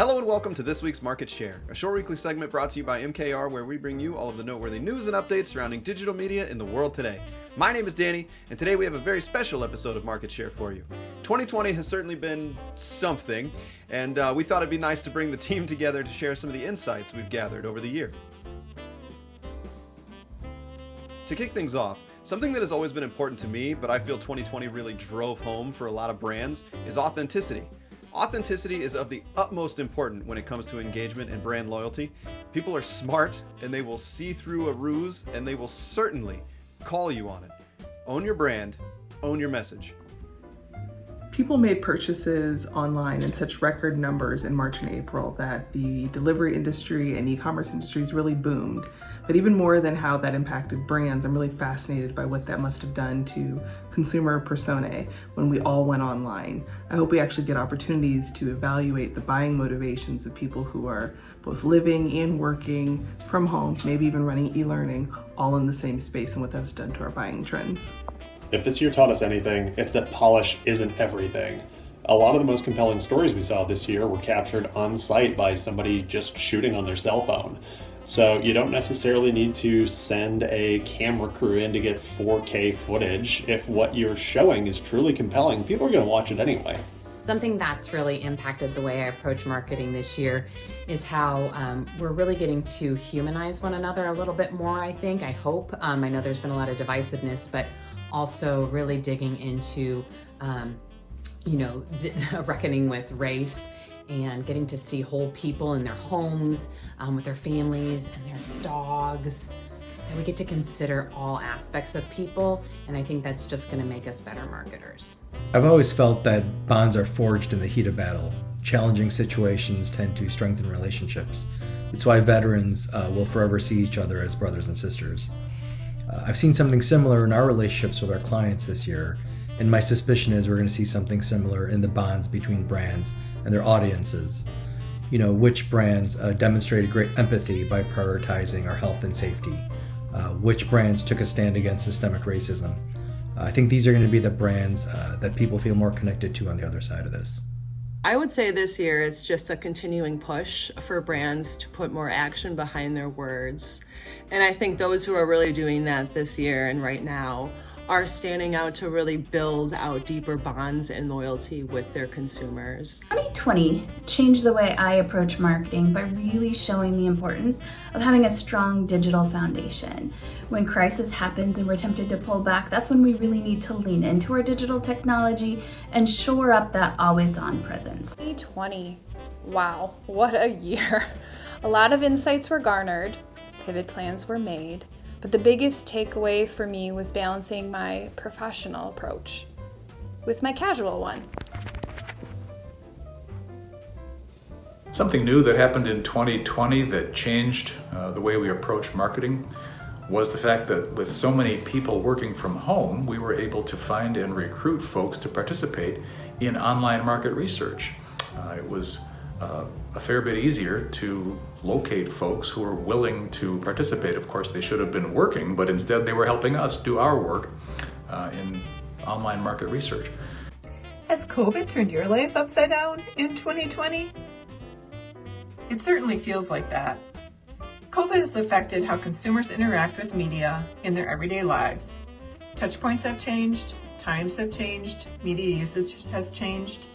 Hello and welcome to this week's Market Share, a short weekly segment brought to you by MKR where we bring you all of the noteworthy news and updates surrounding digital media in the world today. My name is Danny, and today we have a very special episode of Market Share for you. 2020 has certainly been something, and we thought it'd be nice to bring the team together to share some of the insights we've gathered over the year. To kick things off, something that has always been important to me, but I feel 2020 really drove home for a lot of brands, is authenticity. Authenticity is of the utmost importance when it comes to engagement and brand loyalty. People are smart and they will see through a ruse and they will certainly call you on it. Own your brand, own your message. People made purchases online in such record numbers in March and April that the delivery industry and e-commerce industries really boomed. But even more than how that impacted brands, I'm really fascinated by what that must have done to consumer personae when we all went online. I hope we actually get opportunities to evaluate the buying motivations of people who are both living and working from home, maybe even running e-learning, all in the same space, and what that's done to our buying trends. If this year taught us anything, it's that polish isn't everything. A lot of the most compelling stories we saw this year were captured on site by somebody just shooting on their cell phone. So you don't necessarily need to send a camera crew in to get 4K footage. If what you're showing is truly compelling, people are going to watch it anyway. Something that's really impacted the way I approach marketing this year is how we're really getting to humanize one another a little bit more, I think. I hope. I know there's been a lot of divisiveness, but also really digging into, the reckoning with race and getting to see whole people in their homes, with their families and their dogs. That we get to consider all aspects of people, and I think that's just going to make us better marketers. I've always felt that bonds are forged in the heat of battle. Challenging situations tend to strengthen relationships. It's why veterans will forever see each other as brothers and sisters. I've seen something similar in our relationships with our clients this year, and my suspicion is we're going to see something similar in the bonds between brands and their audiences. Which brands demonstrated great empathy by prioritizing our health and safety? Which brands took a stand against systemic racism? I think these are going to be the brands that people feel more connected to on the other side of this. I would say this year it's just a continuing push for brands to put more action behind their words. And I think those who are really doing that this year and right now are standing out to really build out deeper bonds and loyalty with their consumers. 2020 changed the way I approach marketing by really showing the importance of having a strong digital foundation. When crisis happens and we're tempted to pull back, that's when we really need to lean into our digital technology and shore up that always-on presence. 2020, wow, what a year. A lot of insights were garnered, pivot plans were made, but the biggest takeaway for me was balancing my professional approach with my casual one. Something new that happened in 2020 that changed the way we approach marketing was the fact that with so many people working from home, we were able to find and recruit folks to participate in online market research. It was a fair bit easier to locate folks who are willing to participate. Of course, they should have been working, but instead they were helping us do our work in online market research. Has COVID turned your life upside down in 2020? It certainly feels like that. COVID has affected how consumers interact with media in their everyday lives. Touchpoints have changed, times have changed, media usage has changed.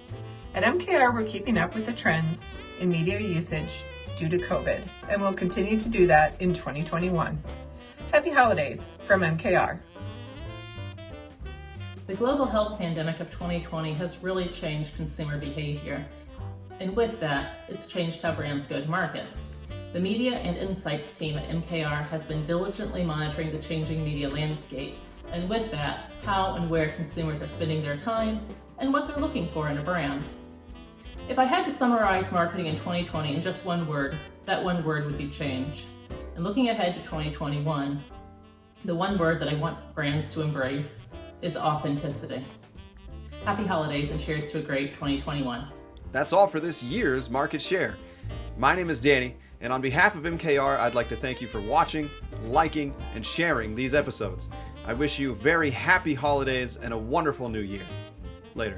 At MKR, we're keeping up with the trends in media usage due to COVID, and we'll continue to do that in 2021. Happy holidays from MKR. The global health pandemic of 2020 has really changed consumer behavior, and with that, it's changed how brands go to market. The Media and Insights team at MKR has been diligently monitoring the changing media landscape, and with that, how and where consumers are spending their time and what they're looking for in a brand. If I had to summarize marketing in 2020 in just one word, that one word would be change. And looking ahead to 2021, the one word that I want brands to embrace is authenticity. Happy holidays and cheers to a great 2021. That's all for this year's Market Share. My name is Danny, and on behalf of MKR, I'd like to thank you for watching, liking, and sharing these episodes. I wish you very happy holidays and a wonderful new year. Later.